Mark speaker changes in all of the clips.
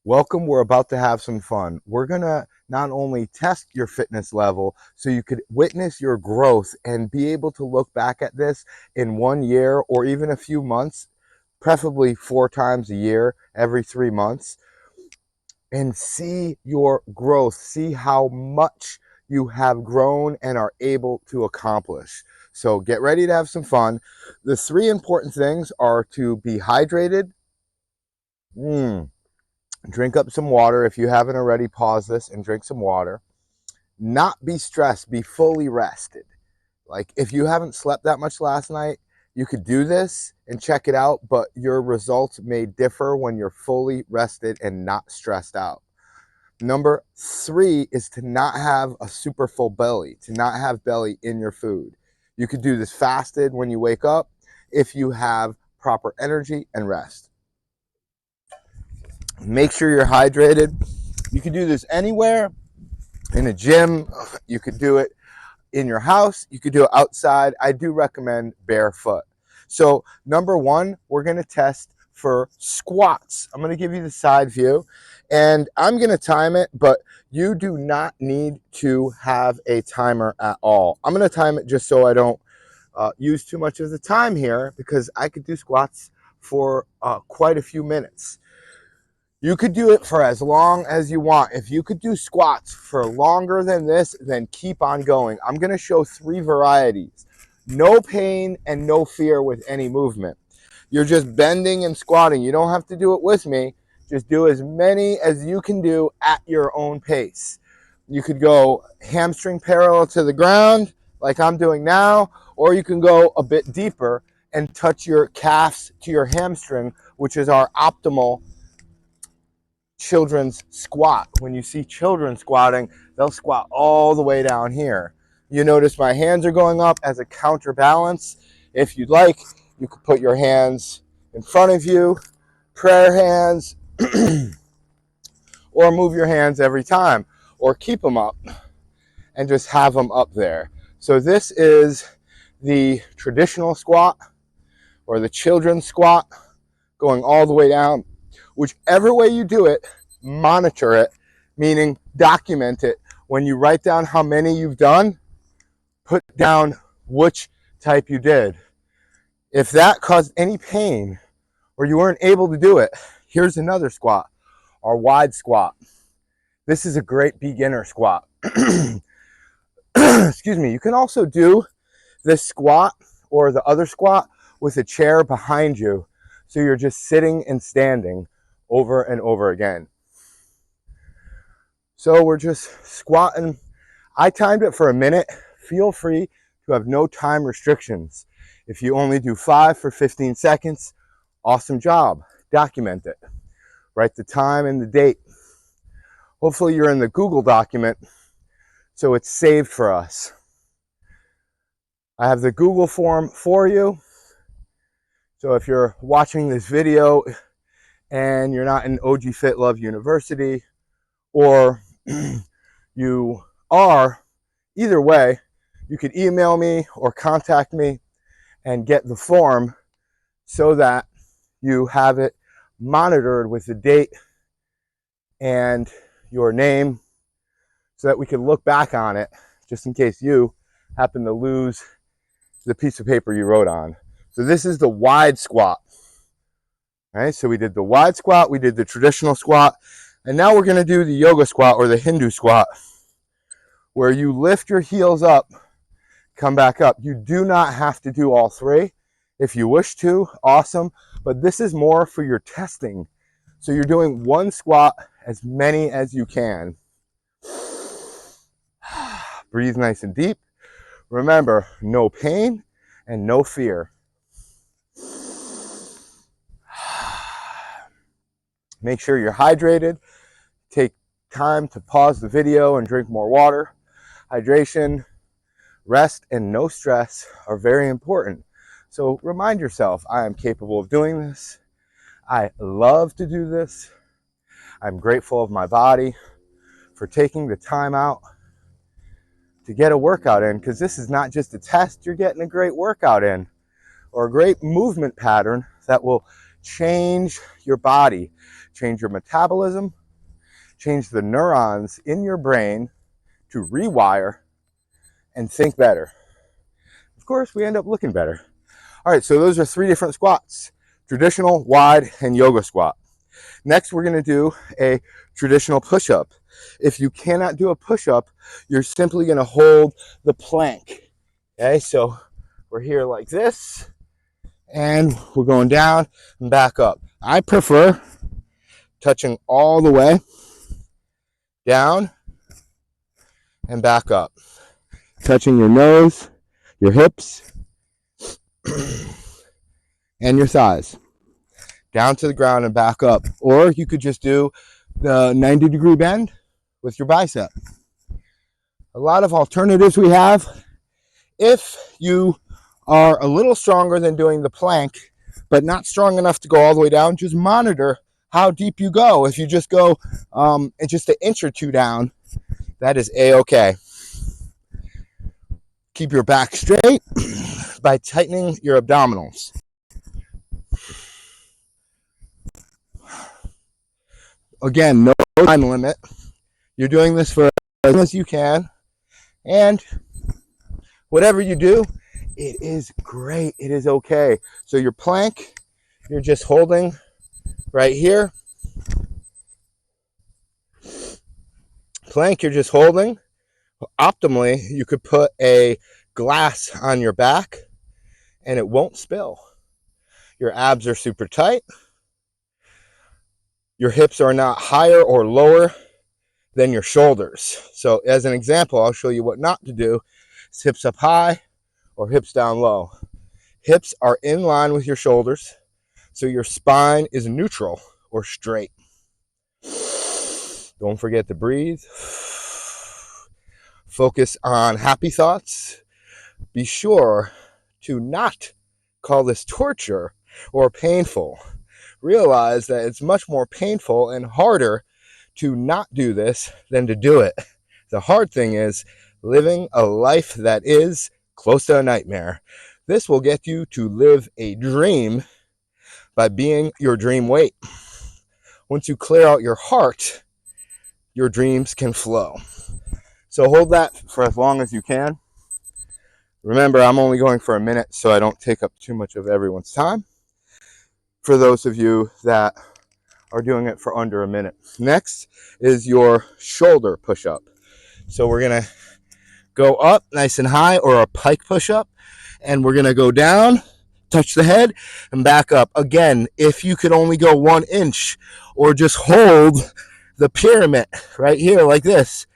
Speaker 1: Welcome, we're about to have some fun. We're gonna not only test your fitness level so you could witness your growth and be able to look back at this in 1 year or even a few months, preferably 4 times a year, every 3 months, and see your growth, see how much you have grown and are able to accomplish. So get ready to have some fun. The three important things are to be hydrated. Drink up some water. If you haven't already, pause this and drink some water. Not be stressed, be fully rested. Like if you haven't slept that much last night, you could do this and check it out, but your results may differ when you're fully rested and not stressed out. Number three is to not have a super full belly, to not have belly in your food. You could do this fasted when you wake up if you have proper energy and rest. Make sure you're hydrated. You can do this anywhere, in a gym, you could do it in your house, you could do it outside. I do recommend barefoot. So number one, we're going to test for squats. I'm going to give you the side view and I'm going to time it, but you do not need to have a timer at all. I'm going to time it just so I don't use too much of the time here, because I could do squats for quite a few minutes. You could do it for as long as you want. If you could do squats for longer than this, then keep on going. I'm going to show three varieties. No pain and no fear with any movement. You're just bending and squatting. You don't have to do it with me. Just do as many as you can do at your own pace. You could go hamstring parallel to the ground like I'm doing now, or you can go a bit deeper and touch your calves to your hamstring, which is our optimal children's squat. When you see children squatting, they'll squat all the way down here. You notice my hands are going up as a counterbalance. If you'd like, you could put your hands in front of you, prayer hands, or move your hands every time, or keep them up and just have them up there. So this is the traditional squat or the children's squat, going all the way down. Whichever way you do it, monitor it, meaning document it. When you write down how many you've done, put down which type you did. If that caused any pain or you weren't able to do it, here's another squat, our wide squat. This is a great beginner squat. Excuse me. You can also do this squat or the other squat with a chair behind you. So you're just sitting and standing over and over again. So we're just squatting. I timed it for a minute. Feel free to have no time restrictions. If you only do 5 for 15 seconds, awesome job. Document it. Write the time and the date. Hopefully you're in the Google document so it's saved for us. I have the Google form for you. So if you're watching this video and you're not in OGFit Love University, or you are, either way, you could email me or contact me and get the form so that you have it monitored with the date and your name, so that we can look back on it just in case you happen to lose the piece of paper you wrote on. So this is the wide squat. All right, so we did the wide squat, we did the traditional squat, and now we're going to do the yoga squat or the Hindu squat, where you lift your heels up, come back up. You do not have to do all three. If you wish to, awesome, but this is more for your testing. So you're doing one squat, as many as you can. Breathe nice and deep. Remember, no pain and no fear. Make sure you're hydrated. Take time to pause the video and drink more water. Hydration, rest, and no stress are very important. So remind yourself, I am capable of doing this. I love to do this. I'm grateful of my body for taking the time out to get a workout in, because this is not just a test, you're getting a great workout in, or a great movement pattern that will change your body, change your metabolism, change the neurons in your brain to rewire and think better. Of course, we end up looking better. All right, so those are 3 different squats: traditional, wide, and yoga squat. Next, we're going to do a traditional push-up. If you cannot do a push-up, you're simply going to hold the plank. Okay, so we're here like this, and we're going down and back up. I prefer touching all the way down and back up, touching your nose, your hips, and your thighs, down to the ground and back up. Or you could just do the 90-degree bend with your bicep. A lot of alternatives we have. If you are a little stronger than doing the plank, but not strong enough to go all the way down, just monitor how deep you go. If you just go just an inch or 2 down, that is a-okay. Keep your back straight by tightening your abdominals. Again, no time limit. You're doing this for as long as you can. And whatever you do, it is great. It is okay. So your plank, you're just holding right here. Plank, you're just holding. Optimally, you could put a glass on your back and it won't spill. Your abs are super tight. Your hips are not higher or lower than your shoulders. So as an example, I'll show you what not to do. It's hips up high or hips down low. Hips are in line with your shoulders, so your spine is neutral or straight. Don't forget to breathe. Focus on happy thoughts. Be sure to not call this torture or painful. Realize that it's much more painful and harder to not do this than to do it. The hard thing is living a life that is close to a nightmare. This will get you to live a dream by being your dream weight. Once you clear out your heart, your dreams can flow. So hold that for as long as you can. Remember, I'm only going for a minute, so I don't take up too much of everyone's time. For those of you that are doing it for under a minute. Next is your shoulder push-up. So we're going to go up nice and high, or a pike push-up, and we're going to go down, touch the head, and back up. Again, if you could only go 1 inch or just hold the pyramid right here like this,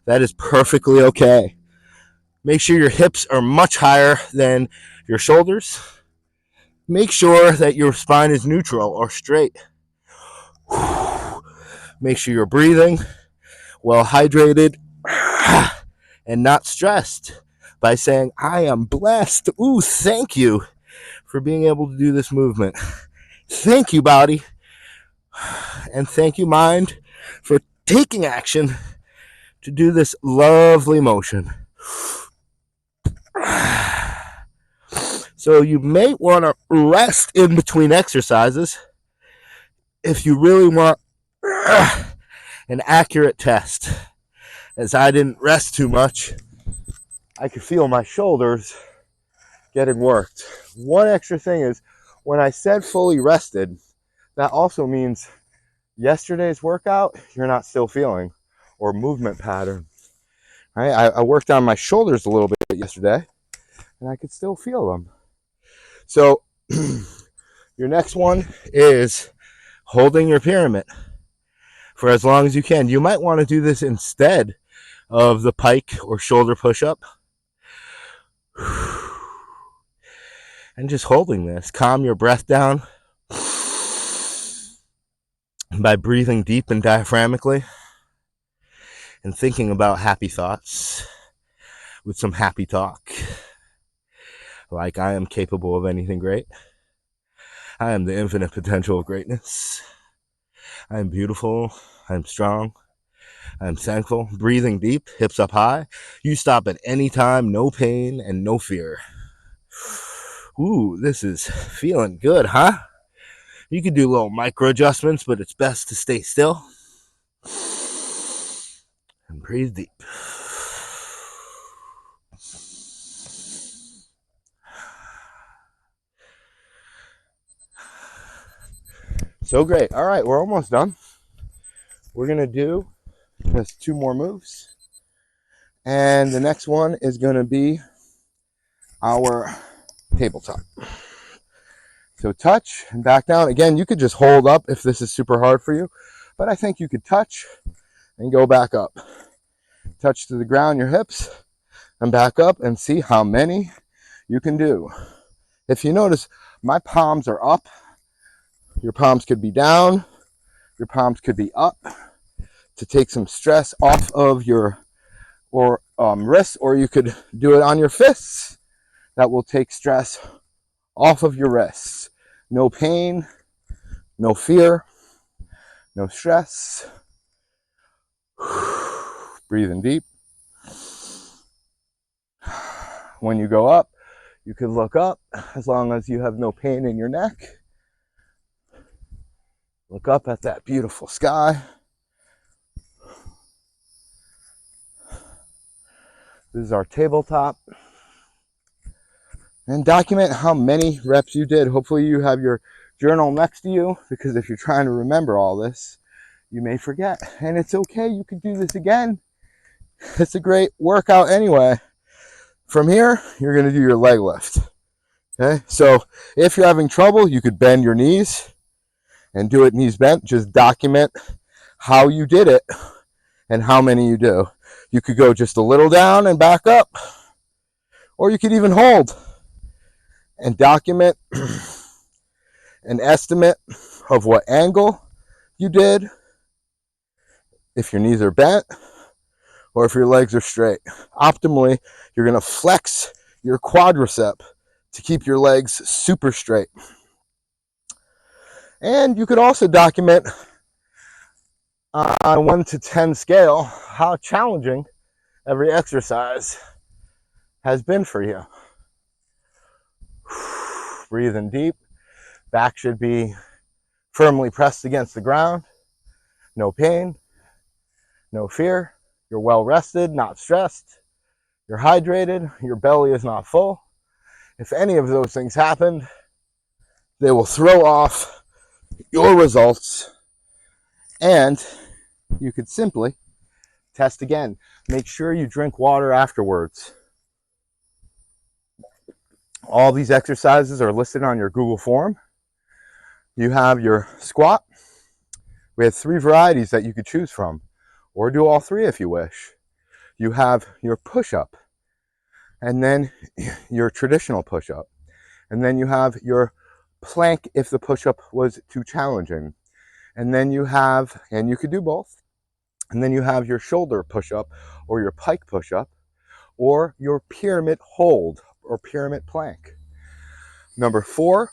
Speaker 1: that is perfectly okay. Make sure your hips are much higher than your shoulders. Make sure that your spine is neutral or straight. Make sure you're breathing, well hydrated, and not stressed by saying, I am blessed. Ooh, thank you for being able to do this movement. Thank you, body. And thank you, mind, for taking action to do this lovely motion. So you may want to rest in between exercises if you really want an accurate test. As I didn't rest too much, I could feel my shoulders getting worked. One extra thing is, when I said fully rested, that also means yesterday's workout you're not still feeling, or movement pattern. Right? I worked on my shoulders a little bit yesterday, and I could still feel them. So your next one is holding your pyramid for as long as you can. You might want to do this instead of the pike or shoulder push-up. And just holding this. Calm your breath down by breathing deep and diaphragmically and thinking about happy thoughts with some happy talk. Like, I am capable of anything great. I am the infinite potential of greatness. I am beautiful. I am strong. I am thankful. Breathing deep, hips up high. You stop at any time, no pain and no fear. Ooh, this is feeling good, huh? You could do little micro adjustments, but it's best to stay still and breathe deep. So great. All right, we're almost done. We're going to do just 2 more moves. And the next one is going to be our tabletop. So touch and back down. Again, you could just hold up if this is super hard for you, but I think you could touch and go back up. Touch to the ground, your hips, and back up, and see how many you can do. If you notice, my palms are up. Your palms could be down. Your palms could be up to take some stress off of your wrists, or you could do it on your fists. That will take stress off of your wrists. No pain, no fear, no stress. Breathing deep. When you go up, you can look up as long as you have no pain in your neck. Look up at that beautiful sky. This is our tabletop. And document how many reps you did. Hopefully you have your journal next to you, because if you're trying to remember all this, you may forget. And it's okay, you can do this again. It's a great workout anyway. From here, you're going to do your leg lift. Okay, so if you're having trouble, you could bend your knees and do it knees bent. Just document how you did it and how many you do. You could go just a little down and back up, or you could even hold and document an estimate of what angle you did, if your knees are bent or if your legs are straight. Optimally, you're going to flex your quadricep to keep your legs super straight. And you could also document on a 1 to 10 scale how challenging every exercise has been for you. Breathing deep. Back should be firmly pressed against the ground. No pain, no fear. You're well rested, not stressed. You're hydrated. Your belly is not full. If any of those things happened, they will throw off your results, and you could simply test again. Make sure you drink water afterwards. All these exercises are listed on your Google form. You have your squat. We have 3 varieties that you could choose from, or do all 3 if you wish. You have your push-up, and then your traditional push-up, and then you have your plank if the push-up was too challenging, and then you have, and you could do both, and then you have your shoulder push-up or your pike push-up or your pyramid hold or pyramid plank. Number 4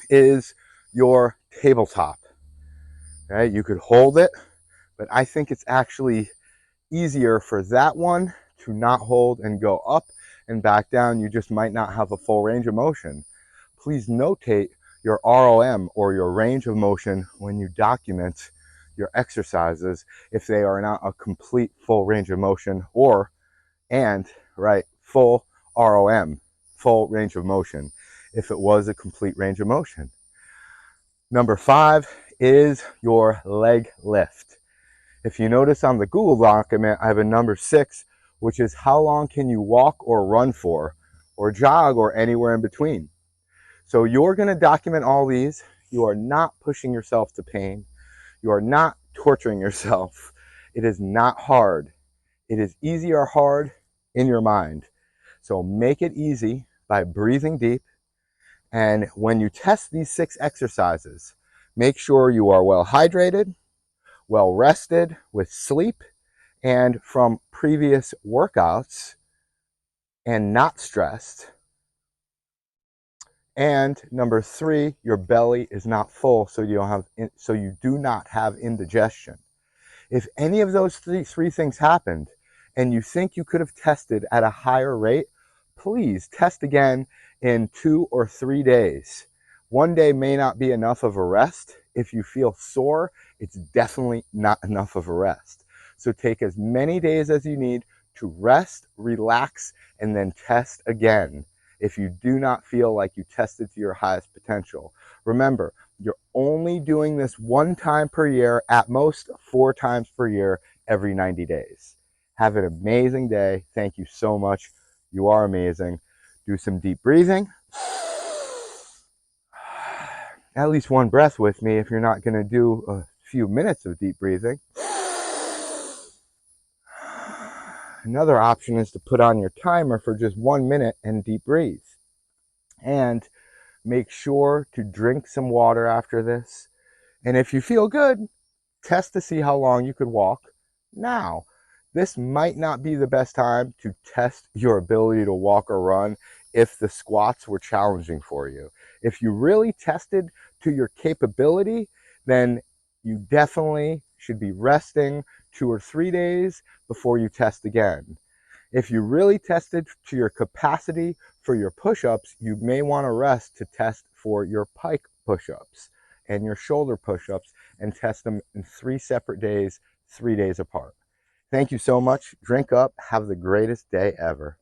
Speaker 1: is your tabletop. Okay, you could hold it, but I think it's actually easier for that one to not hold and go up and back down. You just might not have a full range of motion. Please notate your ROM or your range of motion when you document your exercises, if they are not a complete full range of motion, or full ROM, full range of motion, if it was a complete range of motion. Number 5 is your leg lift. If you notice on the Google document, I have a number 6, which is how long can you walk or run for, or jog, or anywhere in between. So you're going to document all these. You are not pushing yourself to pain. You are not torturing yourself. It is not hard. It is easy or hard in your mind. So make it easy by breathing deep. And when you test these 6 exercises, make sure you are well hydrated, well rested with sleep and from previous workouts, and not stressed. And number 3, your belly is not full, so you do not have indigestion. If any of those three things happened and you think you could have tested at a higher rate, please test again in 2 or 3 days One day may not be enough of a rest. If you feel sore, it's definitely not enough of a rest. So take as many days as you need to rest, relax, and then test again if you do not feel like you tested to your highest potential. Remember, you're only doing this one time per year, at most 4 times per year, every 90 days. Have an amazing day. Thank you so much. You are amazing. Do some deep breathing. At least one breath with me if you're not going to do a few minutes of deep breathing. Another option is to put on your timer for just 1 minute and deep breathe. And make sure to drink some water after this. And if you feel good, test to see how long you could walk. Now, this might not be the best time to test your ability to walk or run if the squats were challenging for you. If you really tested to your capability, then you definitely should be resting 2 or 3 days before you test again. If you really tested to your capacity for your push-ups, you may want to rest to test for your pike push-ups and your shoulder push-ups and test them in 3 separate days, 3 days apart. Thank you so much. Drink up. Have the greatest day ever.